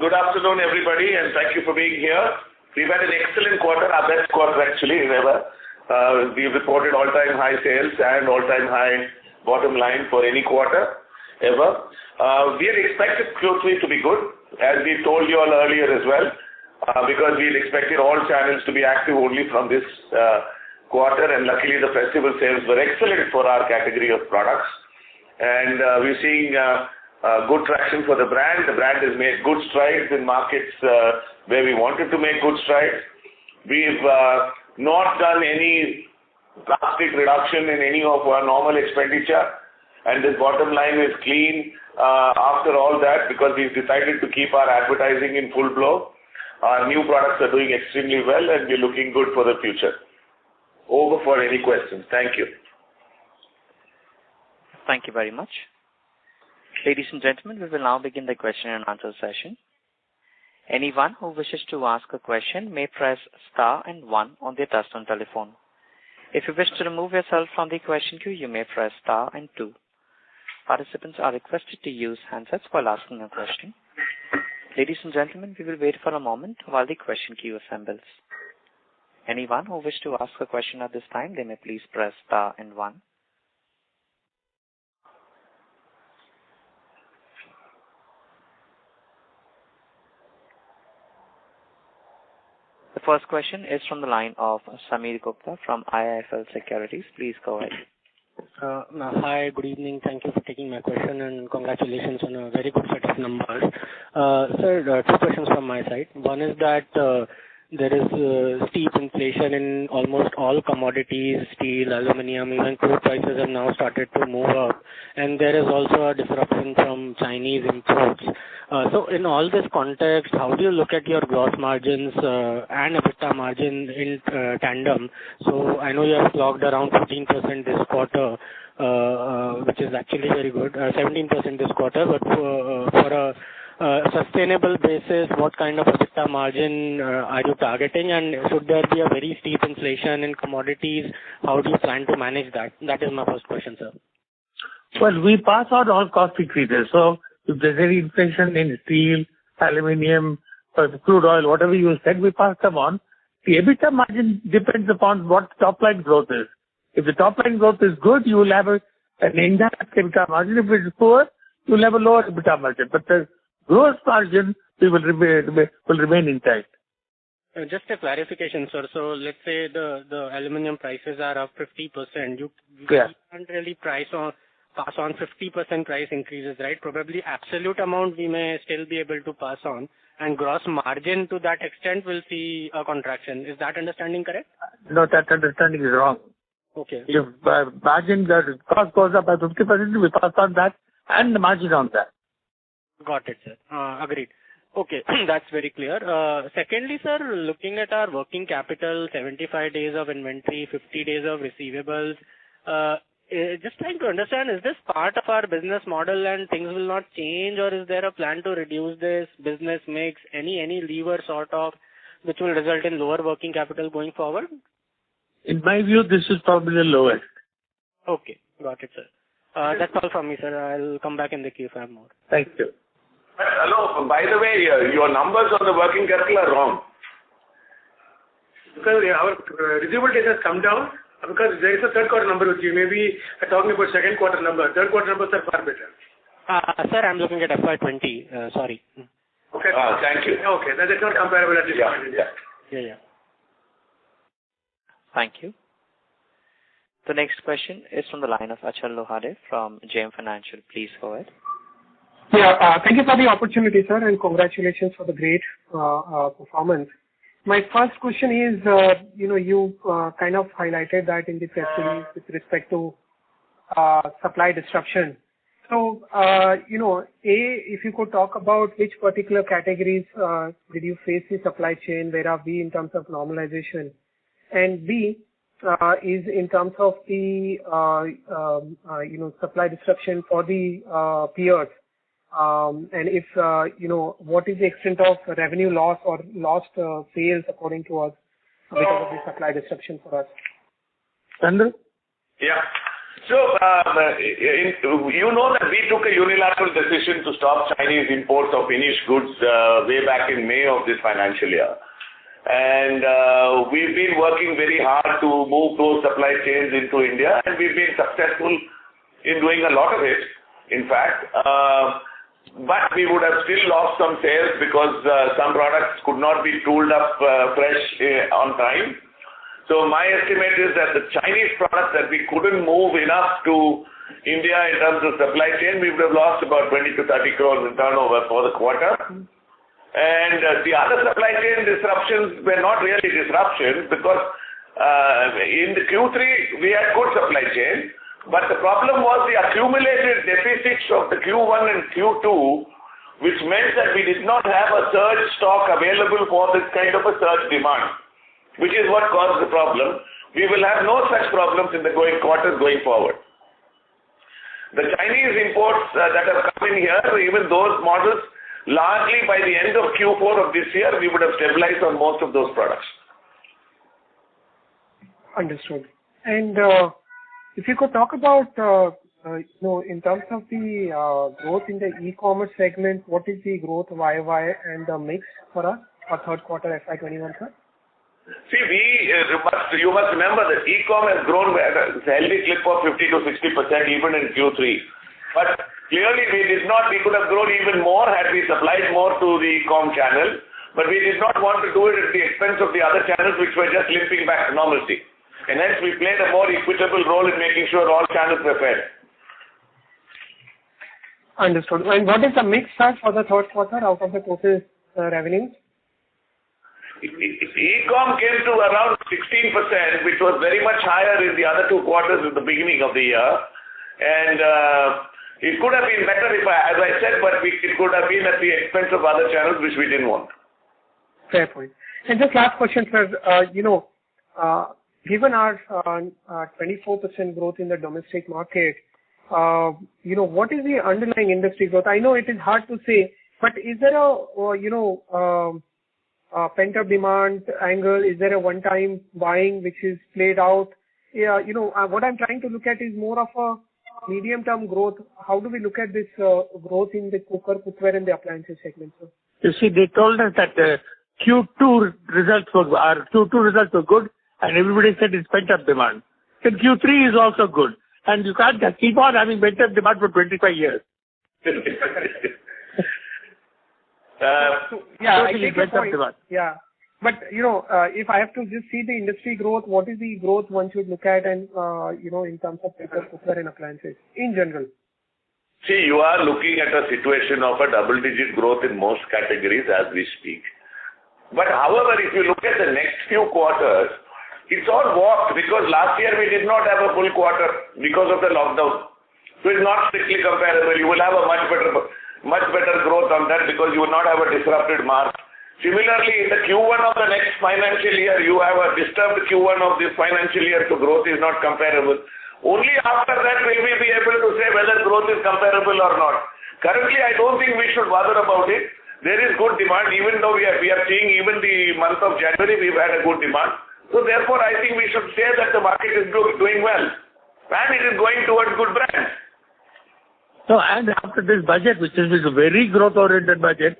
Good afternoon, everybody, and thank you for being here. We've had an excellent quarter, our best quarter actually ever. We've reported all-time high sales and all-time high bottom line for any quarter ever. We had expected Qtr3 to be good, as we told you all earlier as well, because we had expected all channels to be active only from this quarter, and luckily the festival sales were excellent for our category of products. And we're seeing good traction for the brand. The brand has made good strides in markets where we wanted to make good strides. We've not done any drastic reduction in any of our normal expenditure, and this bottom line is clean after all that, because we've decided to keep our advertising in full blow. Our new products are doing extremely well, and we're looking good for the future. Over for any questions. Thank you. Thank you very much. Ladies and gentlemen, we will now begin the question and answer session. Anyone who wishes to ask a question may press star and 1 on their touchtone telephone. If you wish to remove yourself from the question queue, you may press star and 2. Participants are requested to use handsets while asking a question. Ladies and gentlemen, we will wait for a moment while the question queue assembles. Anyone who wishes to ask a question at this time, they may please press star and 1. The first question is from the line of Sameer Gupta from IIFL Securities. Please go ahead. Hi, good evening. Thank you for taking my question and congratulations on a very good set of numbers. Sir, two questions from my side. One is that there is steep inflation in almost all commodities, steel, aluminium, even crude prices have now started to move up, and there is also a disruption from Chinese imports. So in all this context, how do you look at your gross margins and EBITDA margin in tandem? So I know you have logged around 15% this quarter, which is actually very good, 17% this quarter, but for a sustainable basis, what kind of EBITDA margin are you targeting, and should there be a very steep inflation in commodities, how do you plan to manage that? That is my first question, sir. Well, we pass on all cost increases. So if there's any inflation in steel, aluminium, crude oil, whatever you said, we pass them on. The EBITDA margin depends upon what top line growth is. If the top line growth is good, you will have an intact EBITDA margin. If it is poor, you will have a lower EBITDA margin. But the gross margin will remain intact. Just a clarification, sir. So let's say the aluminium prices are up 50%. You can't really pass on 50% price increases, right? Probably absolute amount we may still be able to pass on, and gross margin to that extent will see a contraction. Is that understanding correct? No, that understanding is wrong. Okay. If margin, the cost goes up by 50%, we pass on that and the margin on that. Got it, sir. Agreed. Okay, that's very clear. Secondly, sir, looking at our working capital, 75 days of inventory, 50 days of receivables, just trying to understand, is this part of our business model and things will not change, or is there a plan to reduce this business mix, any lever sort of, which will result in lower working capital going forward? In my view, this is probably the lowest. Okay, got it, sir. That's all from me, sir. I'll come back in the queue if I have more. Thank you. Hello, by the way, your numbers on the working capital are wrong. Because our receivable days has come down, because there is a third quarter number which you may be talking about second quarter number. Third quarter numbers are far better. Sir, I'm looking at FY20. Sorry. Okay. Thank you. Okay, that is not comparable at this point. Yeah. Thank you. The next question is from the line of Achal Lohade from JM Financial. Please go ahead. Yeah, thank you for the opportunity, sir, and congratulations for the great performance. My first question is, you kind of highlighted that in the press release with respect to supply disruption. So, if you could talk about which particular categories did you face the supply chain, where are we in terms of normalization, and B, is in terms of the supply disruption for the peers, and if what is the extent of revenue loss or lost sales according to us because of the supply disruption for us? Chandru? Yeah. So, you know that we took a unilateral decision to stop Chinese imports of finished goods way back in May of this financial year. And we've been working very hard to move those supply chains into India, and we've been successful in doing a lot of it, in fact. But we would have still lost some sales because some products could not be tooled up fresh on time. So my estimate is that the Chinese products that we couldn't move enough to India in terms of supply chain, we would have lost about 20 to 30 crores in turnover for the quarter. And the other supply chain disruptions were not really disruptions because in the Q3 we had good supply chain, but the problem was the accumulated deficits of the Q1 and Q2, which meant that we did not have a surge stock available for this kind of a surge demand, which is what caused the problem. We will have no such problems in the quarters going forward. The Chinese imports that have come in here, even those models, largely by the end of Q4 of this year, we would have stabilized on most of those products. Understood. And if you could talk about, in terms of the growth in the e-commerce segment, what is the growth YY and the mix for us for third quarter FY21, sir? See, you must remember that e-com has grown at a healthy clip of 50 to 60% even in Q3. But clearly we could have grown even more had we supplied more to the e-com channel. But we did not want to do it at the expense of the other channels which were just limping back to normalcy. And hence we played a more equitable role in making sure all channels were fed. Understood. And what is the mix, sir, for the third quarter out of the total revenue? E-com came to around 16%, which was very much higher in the other 2 quarters at the beginning of the year. And it could have been better as I said, but it could have been at the expense of other channels which we didn't want. Fair point. And just last question, sir. Given our 24% growth in the domestic market, what is the underlying industry growth? I know it is hard to say, but is there a pent-up demand angle? Is there a one-time buying which is played out? What I'm trying to look at is more of a medium-term growth. How do we look at this growth in the cookware and the appliances segment, sir? You see, they told us that Q2 results were good, and everybody said it's pent-up demand. Then Q3 is also good, and you can't just keep on having pent-up demand for 25 years. I take your point. Yeah. But, if I have to just see the industry growth, what is the growth one should look at and, in terms of cookware and appliances in general? See, you are looking at a situation of a double-digit growth in most categories as we speak. But however, if you look at the next few quarters, it's all warped because last year we did not have a full quarter because of the lockdown. So it's not strictly comparable. You will have a much better growth on that because you will not have a disrupted March. Similarly, in the Q1 of the next financial year, you have a disturbed Q1 of this financial year, so growth is not comparable. Only after that will we be able to say whether growth is comparable or not. Currently, I don't think we should bother about it. There is good demand, even though we are seeing even the month of January, we've had a good demand. So therefore, I think we should say that the market is doing well. And it is going towards good brands. So, and after this budget, which is a very growth-oriented budget,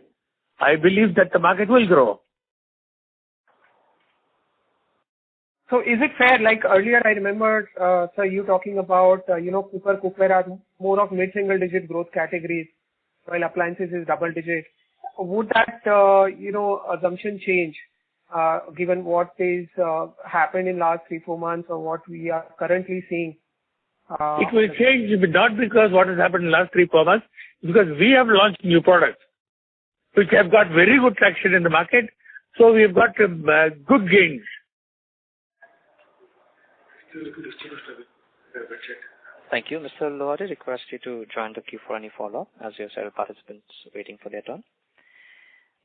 I believe that the market will grow. So is it fair, like earlier I remember, sir, you talking about, cookware are more of mid-single digit growth categories, while appliances is double digit. Would that, assumption change, given what is happened in last 3-4 months or what we are currently seeing? It will change, not because what has happened in the last 3-4 months, because we have launched new products, which have got very good traction in the market. So we have got good gains. Thank you. Mr. Lohade, request you to join the queue for any follow-up as you have several participants waiting for their turn.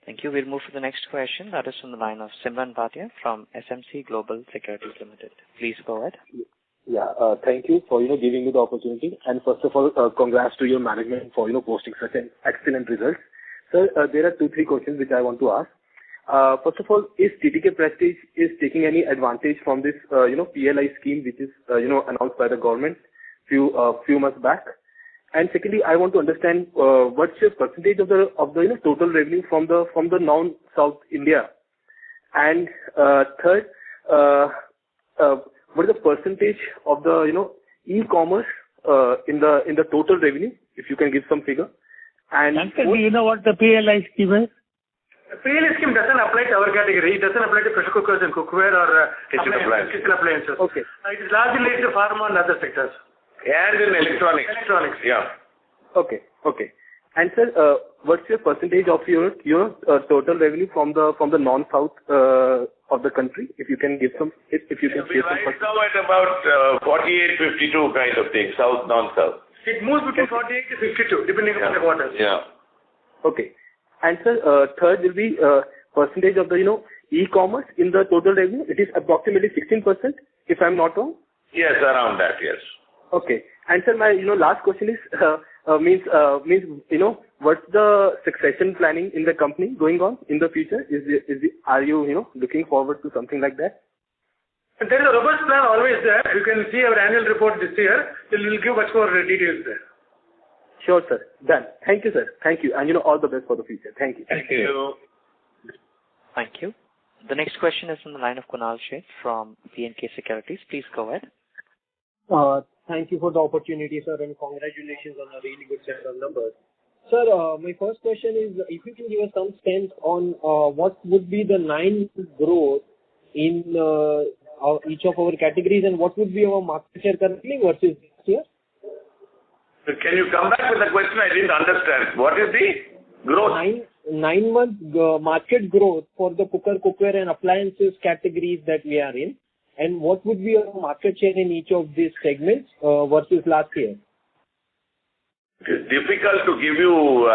Thank you. We'll move to the next question. That is from the line of Simran Bhatia from SMC Global Securities Limited. Please go ahead. Yeah, thank you for giving me the opportunity. And first of all, congrats to your management for posting such an excellent results. Sir, there are 2-3 questions which I want to ask. First of all, is TTK Prestige taking any advantage from this PLI scheme which is announced by the government few months back? And secondly, I want to understand what's your percentage of the total revenue from the non-South India. And third, what is the percentage of the e-commerce in the total revenue, if you can give some figure? And do you know what the PLI scheme is? The PLI scheme doesn't apply to our category. It doesn't apply to pressure cookers and cookware or kitchen appliances. Okay. It is largely related to pharma and other sectors. And in electronics. Yeah. Okay. And sir, what's your percentage of your total revenue from the non-South of the country? If you can give some, if you can We right now at about 48-52 kind of thing, South, non-South. It moves between 48 to 52, depending upon the quarters. Yeah. Okay. And sir, third will be percentage of the e-commerce in the total revenue. It is approximately 16%, if I'm not wrong. Yes, around that. Yes. Okay. And sir, my last question is means what's the succession planning in the company going on in the future? Are you looking forward to something like that? There is a robust plan always there. You can see our annual report this year. It will give much more details there. Sure, sir. Done. Thank you, sir. Thank you. And all the best for the future. Thank you. Thank you. Thank you. The next question is from the line of Kunal Sheth from B&K Securities. Please go ahead. Thank you for the opportunity, sir, and congratulations on a really good set of numbers. Sir, my first question is if you can give us some sense on what would be the 9 growth in each of our categories, and what would be our market share currently versus this year? Can you come back with the question? I didn't understand. What is the growth? 9-month market growth for the cookware and appliances categories that we are in, and what would be our market share in each of these segments versus last year? It is difficult to give you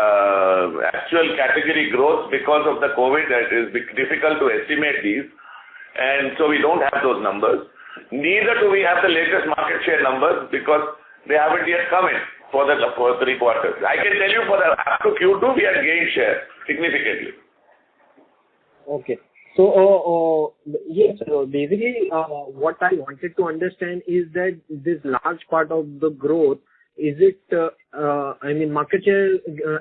actual category growth because of the COVID. It is difficult to estimate these, and so we don't have those numbers. Neither do we have the latest market share numbers because they haven't yet come in for the 3 quarters. I can tell you up to Q2 we have gained share significantly. Okay. So, yes, basically what I wanted to understand is that this large part of the growth, is it, market share,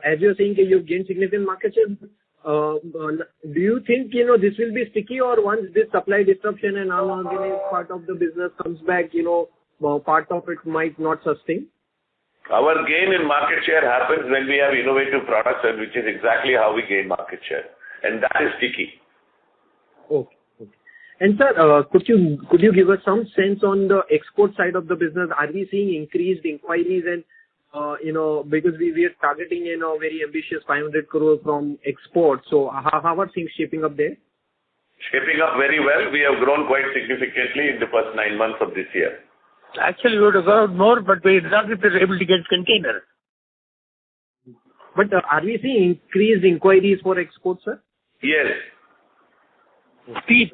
as you're saying you've gained significant market share, do you think, this will be sticky, or once this supply disruption and unorganized part of the business comes back, part of it might not sustain? Our gain in market share happens when we have innovative products, and which is exactly how we gain market share, and that is sticky. Okay. And sir, could you give us some sense on the export side of the business? Are we seeing increased inquiries and because we are targeting very ambitious 500 crore from export. So how are things shaping up there? Shaping up very well. We have grown quite significantly in the first 9 months of this year. Actually, we would have grown more, but we are not able to get containers. But are we seeing increased inquiries for exports, sir? Yes. Steep.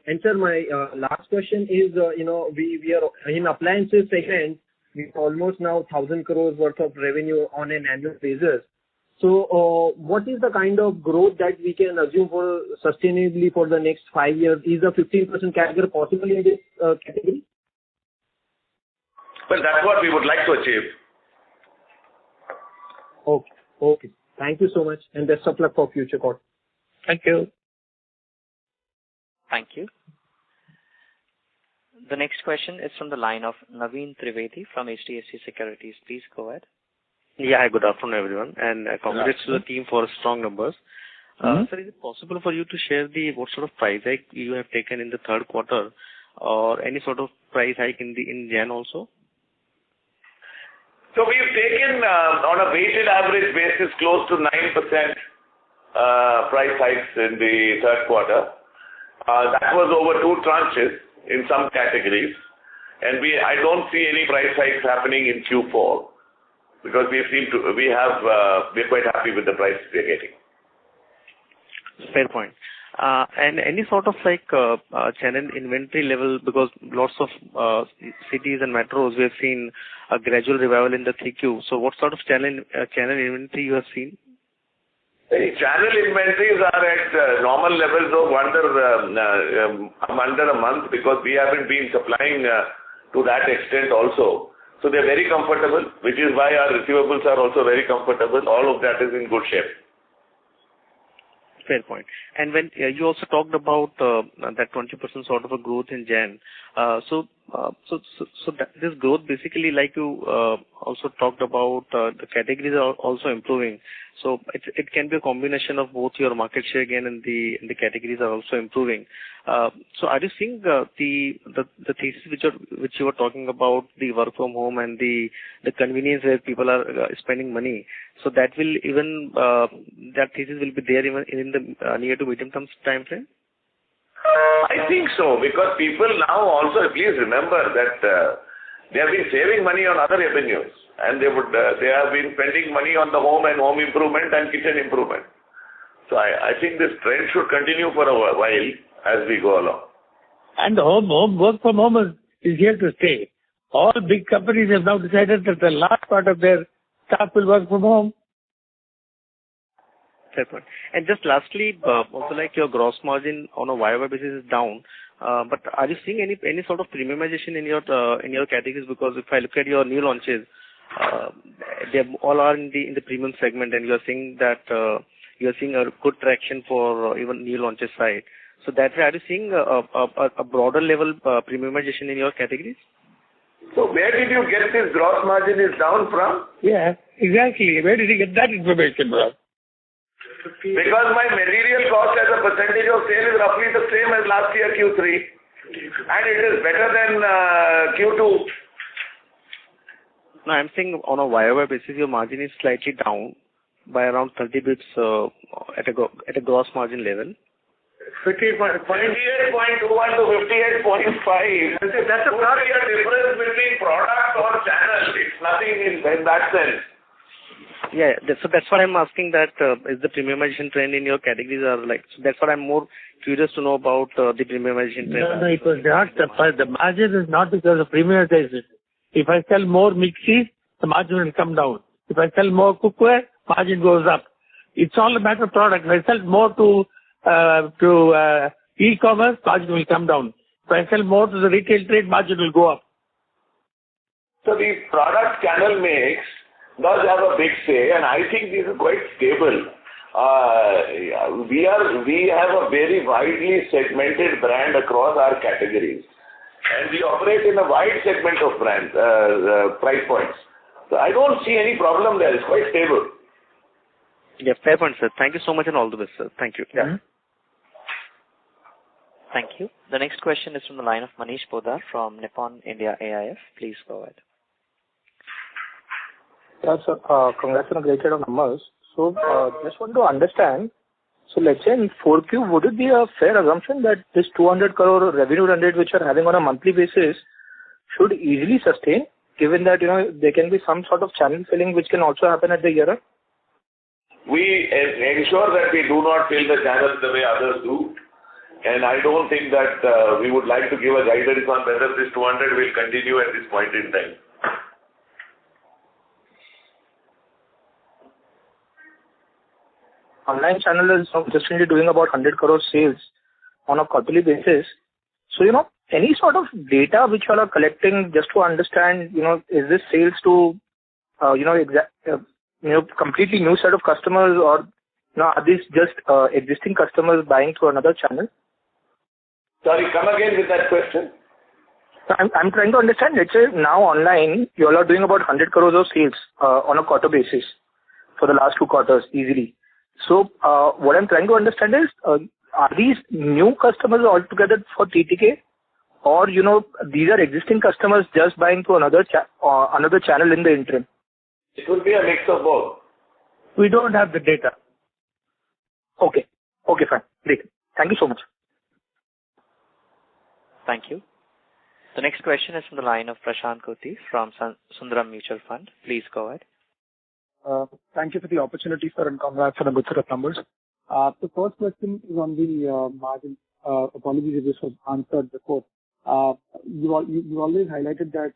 And sir, my last question is, we are in appliances segment, we almost now 1,000 crores worth of revenue on an annual basis. So, what is the kind of growth that we can assume for sustainably for the next 5 years? Is a 15% CAGR possible in this category? Well, that's what we would like to achieve. Okay. Thank you so much, and best of luck for future quarter. Thank you. Thank you. The next question is from the line of Naveen Trivedi from HDFC Securities. Please go ahead. Yeah, good afternoon, everyone, and congrats to the team for strong numbers. Sir, is it possible for you to share what sort of price hike you have taken in the third quarter, or any sort of price hike in Jan also? So we've taken on a weighted average basis close to 9% price hikes in the third quarter. That was over 2 tranches in some categories, and I don't see any price hikes happening in Q4 because we're quite happy with the price we're getting. Fair point. And any sort of channel inventory level, because lots of cities and metros we have seen a gradual revival in the 3Q. So what sort of channel inventory you have seen? Channel inventories are at normal levels of under a month because we haven't been supplying to that extent also. So they're very comfortable, which is why our receivables are also very comfortable. All of that is in good shape. Fair point. And when you also talked about that 20% sort of a growth in Jan, so that this growth basically, like you also talked about, the categories are also improving. So it can be a combination of both your market share gain and the categories are also improving. So are you seeing the thesis which you were talking about, the work from home and the convenience where people are spending money? So that will even that thesis will be there even in the near to medium term time frame. I think so, because people now also, please remember that they have been saving money on other avenues, and they have been spending money on the home and home improvement and kitchen improvement. So I think this trend should continue for a while as we go along. And the home work from home is here to stay. All big companies have now decided that the large part of their staff will work from home. Fair point. And just lastly, also like your gross margin on a YOY basis is down, but are you seeing any sort of premiumization in your categories? Because if I look at your new launches, they all are in the premium segment, and you are seeing that you are seeing a good traction for even new launches side. So that way, are you seeing a broader level premiumization in your categories? So where did you get this gross margin is down from? Yeah, exactly. Where did you get that information from? Because my material cost as a percentage of sale is roughly the same as last year Q3, and it is better than Q2. No, I'm saying on a YOY basis, your margin is slightly down by around 30 bits at a gross margin level. 58.21 to 58.5. That's a difference between product or channel. It's nothing in that sense. Yeah, so that's what I'm asking, that is the premiumization trend in your categories are like, so that's what I'm more curious to know about the premiumization trend. No, it was not, the margin is not because of premiumization. If I sell more mixies, the margin will come down. If I sell more cookware, margin goes up. It's all a matter of product. If I sell more to e-commerce, margin will come down. If I sell more to the retail trade, margin will go up. So the product channel mix does have a big say, and I think this is quite stable. We have a very widely segmented brand across our categories, and we operate in a wide segment of brand price points. So I don't see any problem there. It's quite stable. Yeah, fair point, sir. Thank you so much and all the best, sir. Thank you. Yeah. Mm-hmm. Thank you. The next question is from the line of Manish Podar from Nippon India AIF. Please go ahead. Yeah, sir. Congrats on a great set of numbers. So, just want to understand, so let's say in 4Q, would it be a fair assumption that this 200 crore revenue run rate which you're having on a monthly basis should easily sustain, given that, there can be some sort of channel filling which can also happen at the year end? We ensure that we do not fill the channels the way others do. And I don't think that we would like to give a guidance on whether this 200 will continue at this point in time. Online channel is consistently doing about 100 crore sales on a quarterly basis. So, any sort of data which you all are collecting just to understand, is this sales to, completely new set of customers, or are these just existing customers buying through another channel? Sorry, come again with that question. I'm trying to understand, let's say now online, you all are doing about 100 crores of sales on a quarter basis for the last 2 quarters easily. So what I'm trying to understand is, are these new customers altogether for TTK, or these are existing customers just buying through another channel in the interim? It will be a mix of both. We don't have the data. Okay, fine. Great. Thank you so much. Thank you. The next question is from the line of Prashant Koti from Sundaram Mutual Fund. Please go ahead. Thank you for the opportunity, sir, and congrats on a good set of numbers. The first question is on the margin. Apologies if this was answered before. You always highlighted that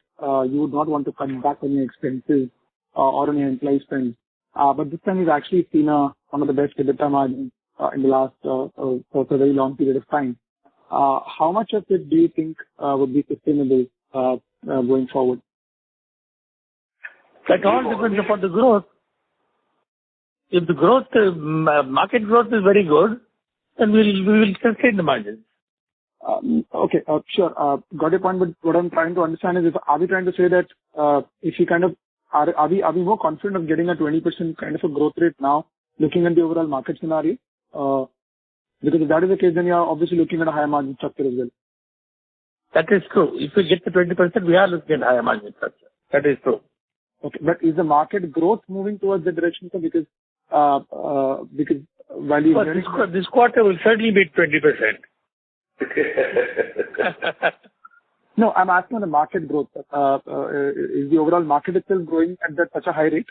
you would not want to cut back on your expenses or on your employee spend. But this time we've actually seen one of the best EBITDA margins in the last for a very long period of time. How much of it do you think would be sustainable going forward? That all depends upon the growth. If the growth, market growth is very good, then we will sustain the margins. Okay, sure. Got your point, but what I'm trying to understand is, are we trying to say that if you kind of are we more confident of getting a 20% kind of a growth rate now, looking at the overall market scenario? Because if that is the case, then you are obviously looking at a higher margin structure as well. That is true. If we get to 20%, we are looking at higher margin structure. That is true. Okay, but is the market growth moving towards that direction, sir? Because while you this quarter will certainly be 20%. No, I'm asking on the market growth. Is the overall market itself growing at such a high rate?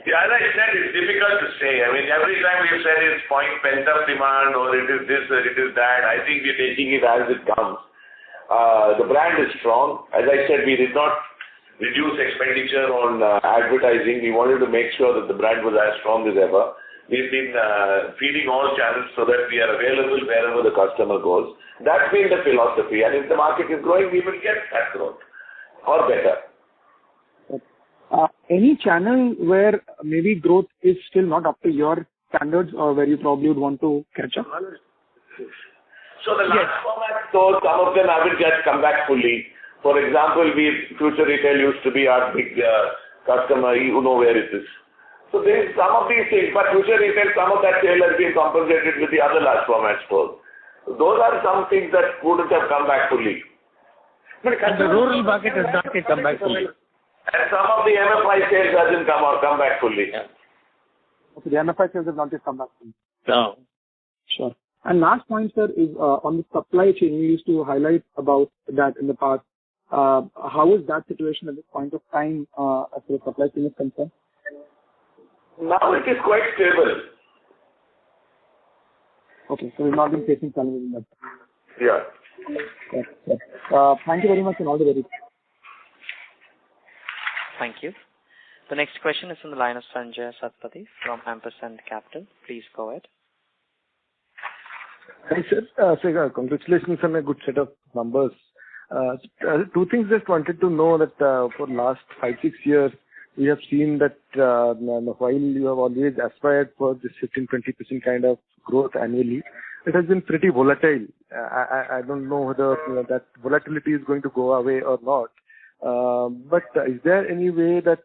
Yeah, as I said, it's difficult to say. I mean, every time we've said it's pent-up demand or it is this or it is that, I think we're taking it as it comes. The brand is strong. As I said, we did not reduce expenditure on advertising. We wanted to make sure that the brand was as strong as ever. We've been feeding all channels so that we are available wherever the customer goes. That's been the philosophy. And if the market is growing, we will get that growth or better. Any channel where maybe growth is still not up to your standards or where you probably would want to catch up? So the large format stores, some of them haven't yet come back fully. For example, Future Retail used to be our big customer. You know where it is. So there is some of these things, but Future Retail, some of that sale has been compensated with the other large format stores. Those are some things that wouldn't have come back fully. But the rural market has not yet come back fully. And some of the MFI sales hasn't come back fully. Yeah. Okay, the MFI sales have not yet come back fully. No. Sure. And last point, sir, is on the supply chain. You used to highlight about that in the past. How is that situation at this point of time as far as supply chain is concerned? Now it is quite stable. Okay, so we've not been facing challenges in that. Yeah. Yes. Thank you very much and all the very best. Thank you. The next question is from the line of Sanjay Satpathy from Ampersand Capital. Please go ahead. Hi, sir. Congratulations on a good set of numbers. Two things just wanted to know that for last 5-6 years, we have seen that while you have always aspired for this 15-20% kind of growth annually, it has been pretty volatile. I don't know whether that volatility is going to go away or not. But is there any way that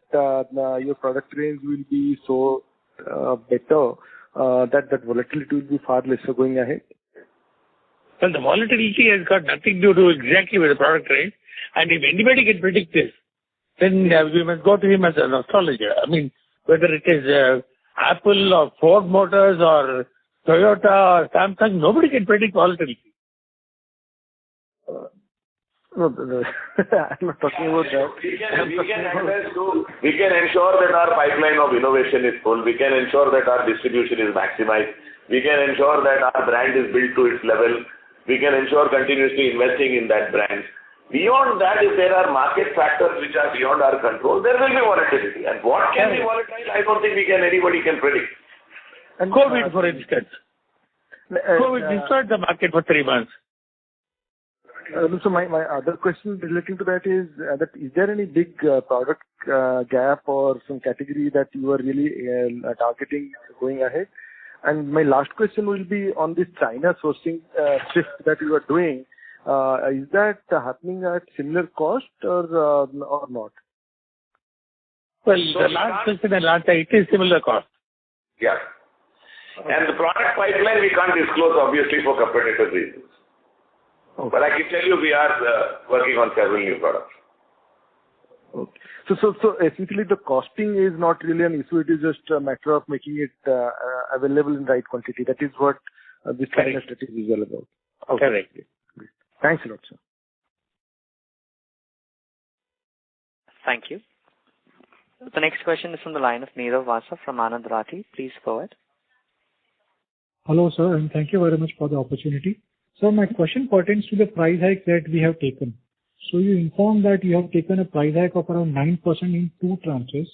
your product range will be so better that volatility will be far lesser going ahead? Well, the volatility has got nothing to do exactly with the product range. And if anybody can predict this, then we must go to him as an astrologer. I mean, whether it is Apple or Ford Motors or Toyota or Samsung, nobody can predict volatility. No, I'm not talking about that. We can ensure that our pipeline of innovation is full. We can ensure that our distribution is maximized. We can ensure that our brand is built to its level. We can ensure continuously investing in that brand. Beyond that, if there are market factors which are beyond our control, there will be volatility. And what can be volatile, I don't think anybody can predict. And COVID, for instance. COVID destroyed the market for 3 months. So my other question relating to that is there any big product gap or some category that you are really targeting going ahead? And my last question will be on this China sourcing shift that you are doing. Is that happening at similar cost or not? Well, the last question and answer, it is similar cost. Yeah. And the product pipeline we can't disclose obviously for competitive reasons. Okay. But I can tell you we are working on several new products. Okay. So essentially the costing is not really an issue. It is just a matter of making it available in right quantity. That is what this kind of strategy is all about. Okay. Correct. Great. Thanks a lot, sir. Thank you. The next question is from the line of Nirav Vasa from Anand Rathi. Please go ahead. Hello, sir, and thank you very much for the opportunity. So my question pertains to the price hike that we have taken. So you informed that you have taken a price hike of around 9% in 2 tranches.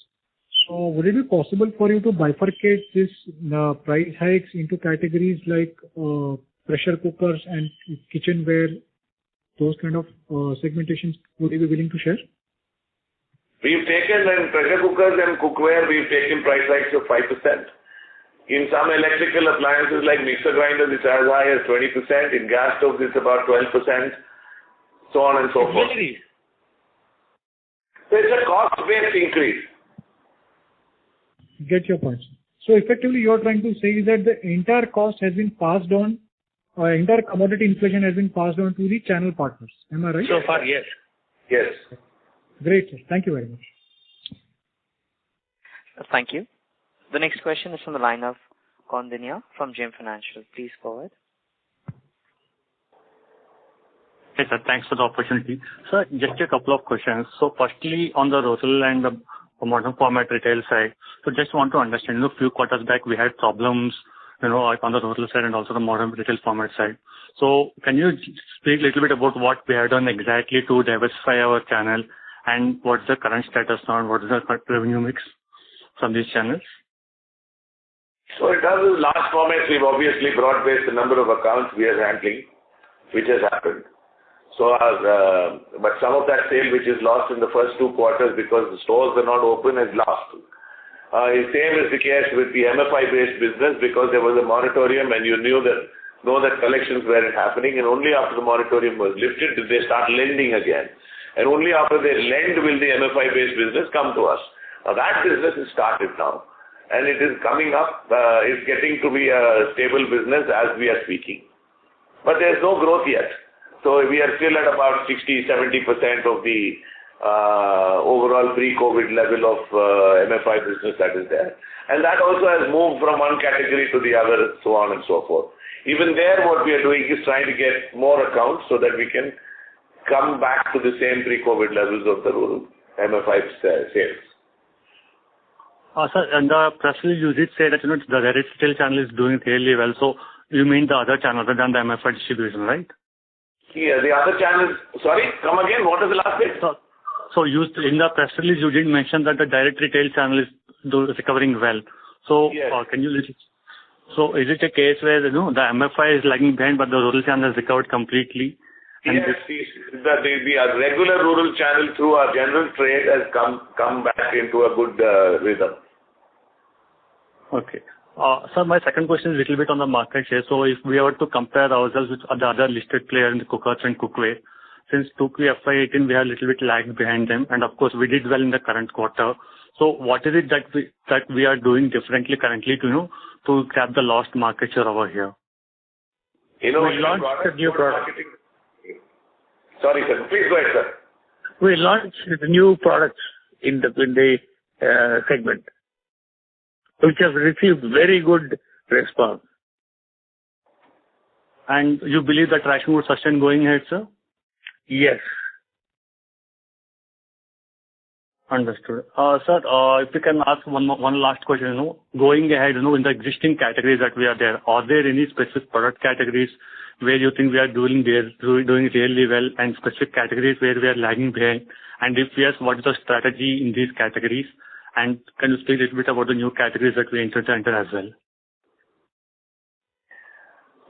So would it be possible for you to bifurcate this price hikes into categories like pressure cookers and kitchenware, those kind of segmentations? Would you be willing to share? We've taken in pressure cookers and cookware, we've taken price hikes of 5%. In some electrical appliances like mixer grinders, it's as high as 20%. In gas stoves, it's about 12%, so on and so forth. Really? So it's a cost-based increase. Get your point. So effectively, you're trying to say is that the entire cost has been passed on, or entire commodity inflation has been passed on to the channel partners. Am I right? So far, yes. Yes. Great, sir. Thank you very much. Thank you. The next question is from the line of Kondinya from JM Financial. Please go ahead. Yes, sir. Thanks for the opportunity. Sir, just a couple of questions. So firstly, on the rural and the modern format retail side, so just want to understand, a few quarters back we had problems, like on the rural side and also the modern retail format side. So can you speak a little bit about what we have done exactly to diversify our channel and what's the current status now and what is the current revenue mix from these channels? So in terms of large formats, we've obviously broad-based the number of accounts we are handling, which has happened. So, but some of that sale which is lost in the first 2 quarters because the stores were not open is lost. Same is the case with the MFI-based business because there was a moratorium and you know that collections weren't happening, and only after the moratorium was lifted did they start lending again. And only after they lend will the MFI-based business come to us. Now that business has started now, and it is coming up. It's getting to be a stable business as we are speaking. But there's no growth yet. So we are still at about 60-70% of the overall pre-COVID level of MFI business that is there. And that also has moved from one category to the other, so on and so forth. Even there, what we are doing is trying to get more accounts so that we can come back to the same pre-COVID levels of the rural MFI sales. Sir, and the press release you did say that the direct retail channel is doing really well. So you mean the other channel other than the MFI distribution, right? Yeah, the other channels. Sorry, come again. What is the last bit? So in the press release you did mention that the direct retail channel is recovering well. So yes. So is it a case where the MFI is lagging behind, but the rural channel has recovered completely? And yes, the regular rural channel through our general trade has come back into a good rhythm. Okay. Sir, my second question is a little bit on the market share. So if we were to compare ourselves with the other listed players in the cookers and cookware, since Q2 FY18 we have a little bit lagged behind them, and of course we did well in the current quarter. So what is it that we are doing differently currently to grab the lost market share over here? We launched a new product. Sorry, sir. Please go ahead, sir. We launched new products in the segment, which have received very good response. And you believe that traction would sustain going ahead, sir? Yes. Understood. Sir, if you can ask one last question, going ahead, in the existing categories that we are there, are there any specific product categories where you think we are doing really well and specific categories where we are lagging behind? And if yes, what is the strategy in these categories? And can you speak a little bit about the new categories that we intend to enter as well?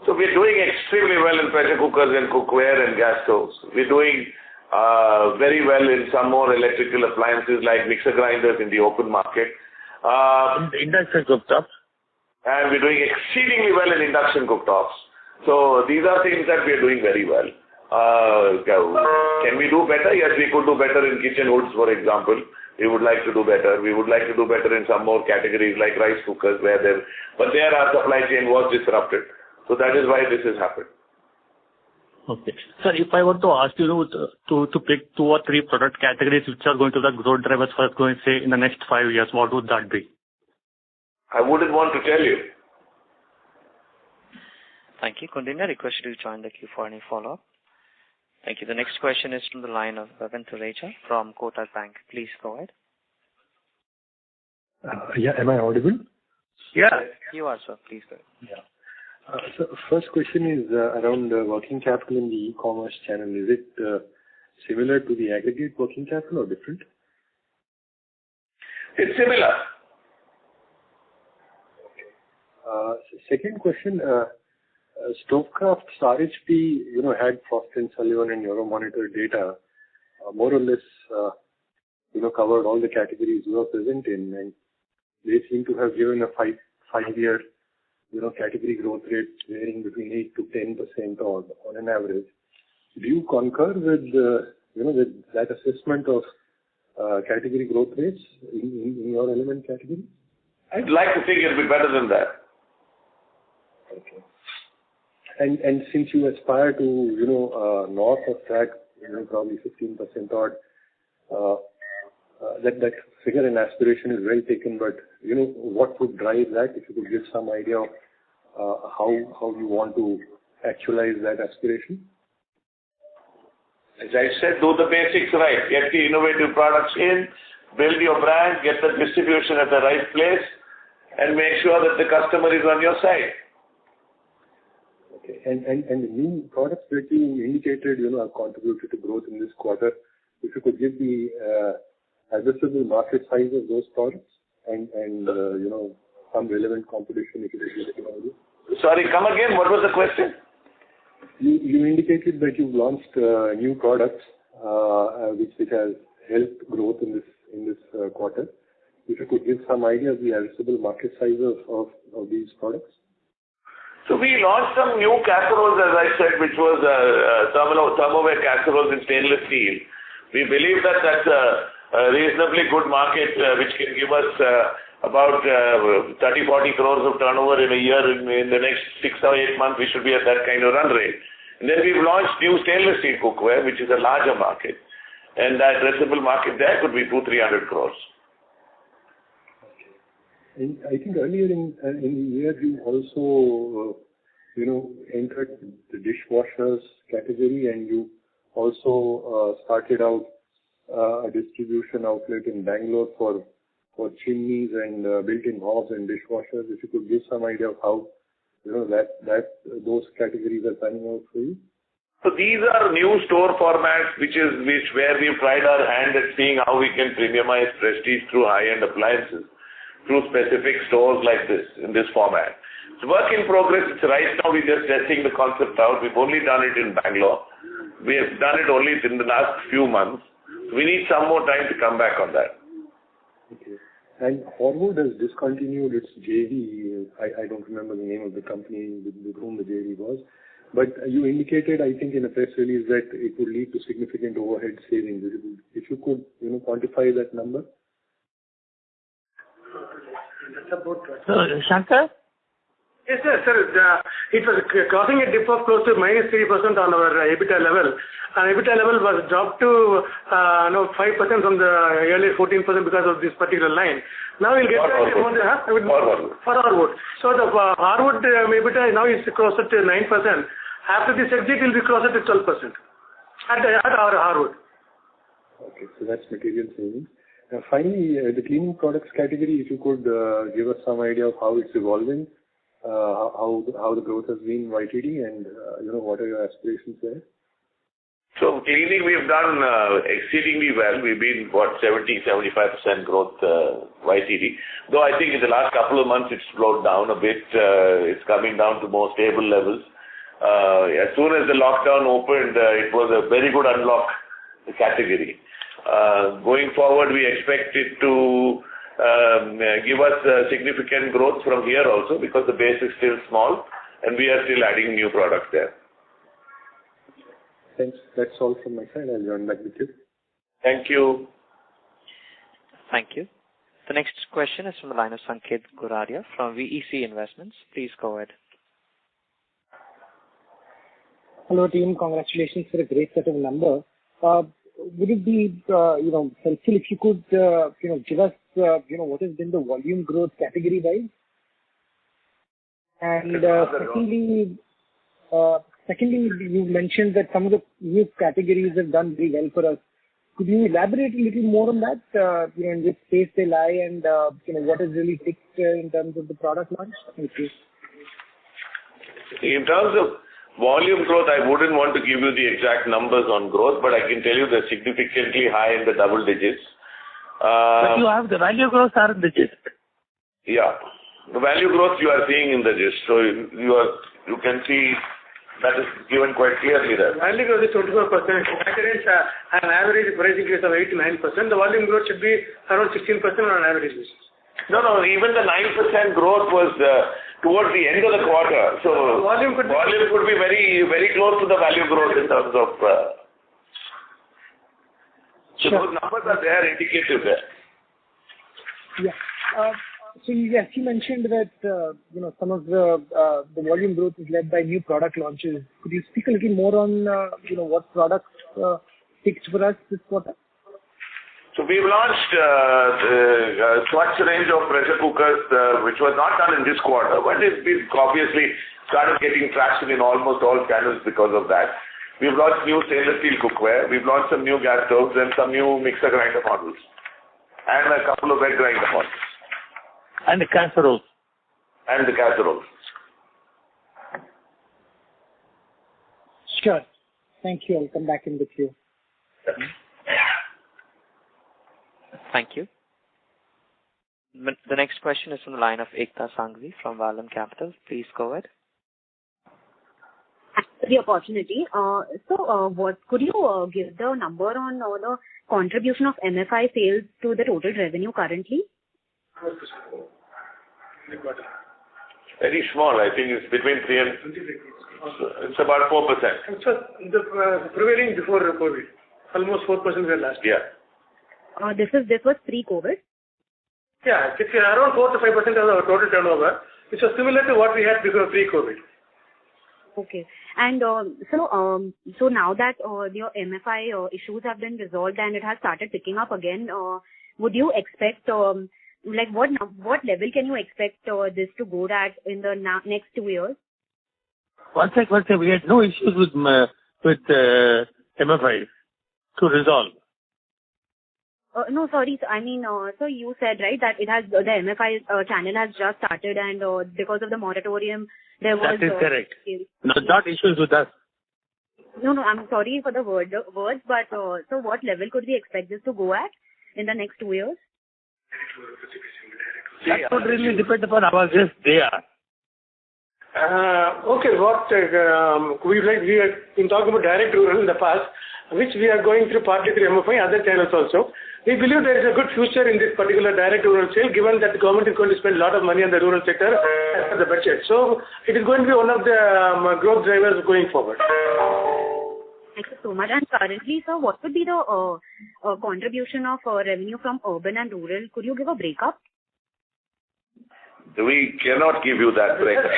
So we're doing extremely well in pressure cookers and cookware and gas stoves. We're doing very well in some more electrical appliances like mixer grinders in the open market. Induction cooktops. And we're doing exceedingly well in induction cooktops. So these are things that we're doing very well. Can we do better? Yes, we could do better in kitchen hoods, for example. We would like to do better. We would like to do better in some more categories like rice cookers but there our supply chain was disrupted. So that is why this has happened. Okay. Sir, if I were to ask you to pick 2 or 3 product categories which are going to be the growth drivers for us going, say, in the next 5 years, what would that be? I wouldn't want to tell you. Thank you. Kondinya, request you to join the queue for any follow-up. Thank you. The next question is from the line of Bhavan Thureja from Kotak Bank. Please go ahead. Yeah, am I audible? Yeah. You are, sir. Please go ahead. Yeah. So first question is around working capital in the e-commerce channel. Is it similar to the aggregate working capital or different? It's similar. Okay. Second question, Stovecraft's RHP, had Frost & Sullivan and Euromonitor data, more or less covered all the categories you are present in, and they seem to have given a five-year category growth rate varying between 8 to 10% on an average. Do you concur with with that assessment of category growth rates in your element category? I'd like to think it'll be better than that. Okay. And since you aspire to north of that, probably 15% odd, that figure and aspiration is well taken. But what would drive that? If you could give some idea of how you want to actualize that aspiration. As I said, do the basics right. Get the innovative products in, build your brand, get the distribution at the right place, and make sure that the customer is on your side. Okay. And the new products that you indicated, have contributed to growth in this quarter. If you could give the addressable market size of those products and some relevant competition, if you could give it. Sorry, come again. What was the question? You indicated that you've launched new products which has helped growth in this quarter. If you could give some idea of the addressable market size of these products. So we launched some new casseroles, as I said, which was thermoware casseroles in stainless steel. We believe that that's a reasonably good market which can give us about 30-40 crores of turnover in a year. In the next 6 or 8 months, we should be at that kind of run rate. And then we've launched new stainless steel cookware, which is a larger market. And the addressable market there could be 200-300 crores. And I think earlier in the year, you also, entered the dishwashers category, and you also started out a distribution outlet in Bangalore for chimneys and built-in hobs and dishwashers. If you could give some idea of how, those categories are panning out for you. So these are new store formats, where we've tried our hand at seeing how we can premiumize Prestige through high-end appliances, through specific stores like this, in this format. It's work in progress. It's right now we're just testing the concept out. We've only done it in Bangalore. We have done it only in the last few months. We need some more time to come back on that. Okay. And Horwood has discontinued its JV. I don't remember the name of the company with whom the JV was. But you indicated, I think, in a press release that it would lead to significant overhead savings. If you could, quantify that number. Shankar? Yes, sir. It was causing a dip of close to -3% on our EBITDA level. And EBITDA level was dropped to 5% from the earlier 14% because of this particular line. Now we'll get back to for Horwood. So the Horwood EBITDA now is closer to 9%. After this exit, it will be closer to 12% at our Horwood. Okay, so that's material savings. Finally, the cleaning products category, if you could give us some idea of how it's evolving, how the growth has been YTD, and what are your aspirations there? So cleaning, we've done exceedingly well. We've been 70-75% growth YTD. Though I think in the last couple of months it's slowed down a bit. It's coming down to more stable levels. As soon as the lockdown opened, it was a very good unlock category. Going forward, we expect it to give us significant growth from here also, because the base is still small and we are still adding new products there. Thanks. That's all from my side. I'll join back with you. Thank you. Thank you. The next question is from the line of Sanket Goradia from VEC Investments. Please go ahead. Hello team, congratulations for a great set of numbers. Would it be helpful if you could give us what has been the volume growth category wise? And secondly, you mentioned that some of the new categories have done very well for us. Could you elaborate a little more on that? In which space they lie, and what has really ticked in terms of the product launch? Thank you. In terms of volume growth, I wouldn't want to give you the exact numbers on growth, but I can tell you they're significantly high in the double digits. But you have the value growth are in the gist. Yeah. The value growth you are seeing in the gist. So you can see That is given quite clearly there. Value growth is 24%. That is an average price increase of 8 to 9%. The volume growth should be around 16% on an average basis. No, even the 9% growth was towards the end of the quarter. So volume could be very, very close to the value growth in terms of. So those numbers are there, indicative there. Yeah. So yes, you mentioned that some of the volume growth is led by new product launches. Could you speak a little more on what products picked for us this quarter? So we've launched the Swatch range of pressure cookers, which was not done in this quarter, but we've obviously started getting traction in almost all channels because of that. We've launched new stainless steel cookware. We've launched some new gas stoves and some new mixer grinder models, and a couple of wet grinder models. And the casseroles. Sure. Thank you. I'll come back in the queue. Thank you. The next question is from the line of Ekta Sanghvi from Valum Capital. Please go ahead. Thanks for the opportunity. What could you give the number on the contribution of MFI sales to the total revenue currently? Very small. I think it's between 3 and it's about 4%. It's the prevailing before COVID. Almost 4% were last year. This was pre-COVID? Yeah, it's around 4 to 5% of our total turnover, which was similar to what we had before pre-COVID. Okay. And so now that your MFI issues have been resolved and it has started picking up again, would you expect what level can you expect this to go at in the next 2 years? One sec. We had no issues with MFI to resolve. No, sorry. I mean, so you said, right, that the MFI channel has just started and because of the moratorium, there was... That is correct. No, not issues with us. No, I'm sorry for the words, but so what level could we expect this to go at in the next 2 years? That would really depend upon our just there. Okay, we have been talking about direct rural in the past, which we are going through partly through MFI, other channels also. We believe there is a good future in this particular direct rural sale, given that the government is going to spend a lot of money on the rural sector as per the budget. So it is going to be one of the growth drivers going forward. Thank you so much. And currently, sir, what would be the contribution of revenue from urban and rural? Could you give a breakup? We cannot give you that breakup.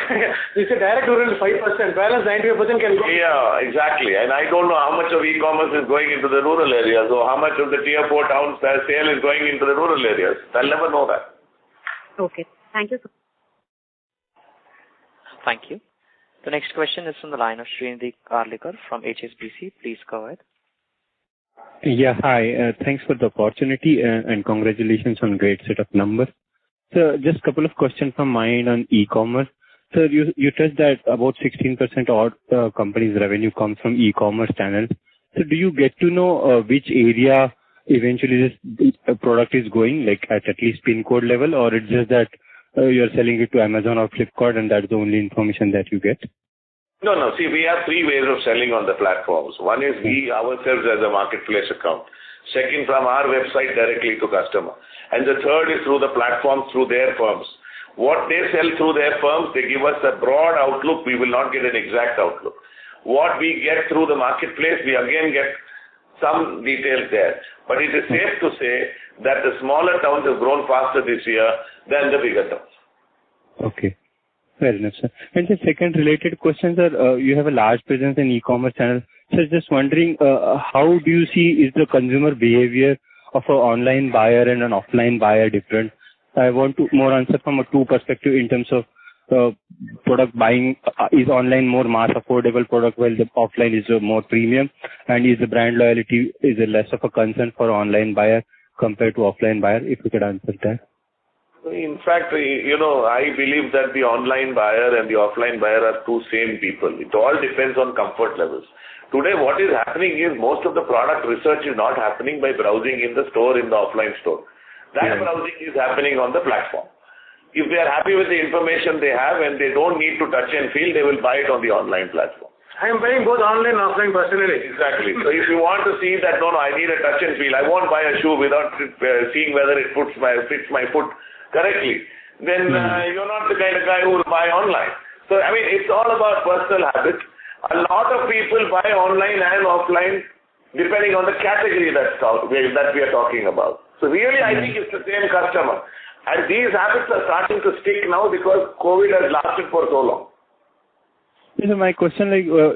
We say direct rural is 5%, balance 95% can go. Yeah, exactly. And I don't know how much of e-commerce is going into the rural areas or how much of the tier 4 towns sale is going into the rural areas. I'll never know that. Okay. Thank you, sir. Thank you. The next question is from the line of Srinidhi Karlikar from HSBC. Please go ahead. Yeah, hi. Thanks for the opportunity and congratulations on great set of numbers. So just a couple of questions from my end on e-commerce. So you touched that about 16% odd company's revenue comes from e-commerce channels. So do you get to know which area eventually this product is going, like at least pin code level, or it's just that you're selling it to Amazon or Flipkart and that's the only information that you get? No. See, we have 3 ways of selling on the platforms. One is we ourselves as a marketplace account. Second, from our website directly to customer. And the third is through the platforms, through their firms. What they sell through their firms, they give us a broad outlook. We will not get an exact outlook. What we get through the marketplace, we again get some details there. But it is safe to say that the smaller towns have grown faster this year than the bigger towns. Okay. Fair enough, sir. And the second related question, sir, you have a large presence in e-commerce channel. So just wondering, how do you see is the consumer behavior of an online buyer and an offline buyer different? I want to more answer from a 2 perspective in terms of product buying. Is online more mass affordable product while the offline is more premium? And is the brand loyalty is less of a concern for online buyer compared to offline buyer? If you could answer that. In fact, I believe that the online buyer and the offline buyer are 2 same people. It all depends on comfort levels. Today, what is happening is most of the product research is not happening by browsing in the store, in the offline store. That browsing is happening on the platform. If they are happy with the information they have and they don't need to touch and feel, they will buy it on the online platform. I am buying both online and offline personally. Exactly. So if you want to see that, no, I need a touch and feel. I won't buy a shoe without seeing whether it fits my foot correctly. Then you're not the kind of guy who will buy online. So I mean, it's all about personal habits. A lot of people buy online and offline depending on the category that we are talking about. So really, I think it's the same customer. And these habits are starting to stick now because COVID has lasted for so long. So my question,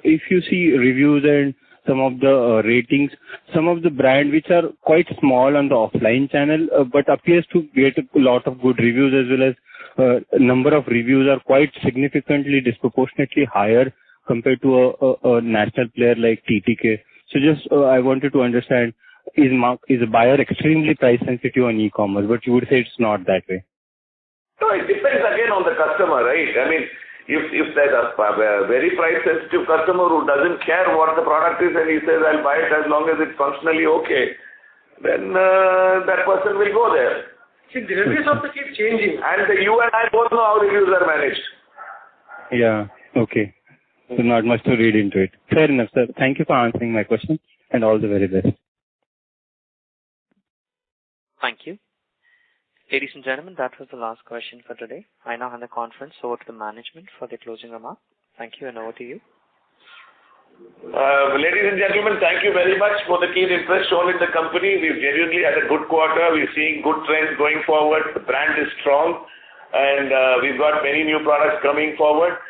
if you see reviews and some of the ratings, some of the brand which are quite small on the offline channel, but appears to get a lot of good reviews, as well as number of reviews are quite significantly disproportionately higher compared to a national player like TTK. So just I wanted to understand, is a buyer extremely price sensitive on e-commerce? But you would say it's not that way. No, it depends again on the customer, right? I mean, if there's a very price sensitive customer who doesn't care what the product is and he says, I'll buy it as long as it's functionally okay, then that person will go there. See, the reviews also keep changing. And you and I both know how reviews are managed. Yeah, okay. So not much to read into it. Fair enough, sir. Thank you for answering my question and all the very best. Thank you. Ladies and gentlemen, that was the last question for today. I now hand the conference over to the management for the closing remark. Thank you, and over to you. Ladies and gentlemen, thank you very much for the keen interest shown in the company. We've genuinely had a good quarter. We're seeing good trends going forward. The brand is strong, and we've got many new products coming forward.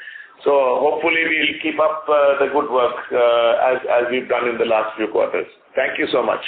So hopefully we'll keep up the good work as we've done in the last few quarters. Thank you so much.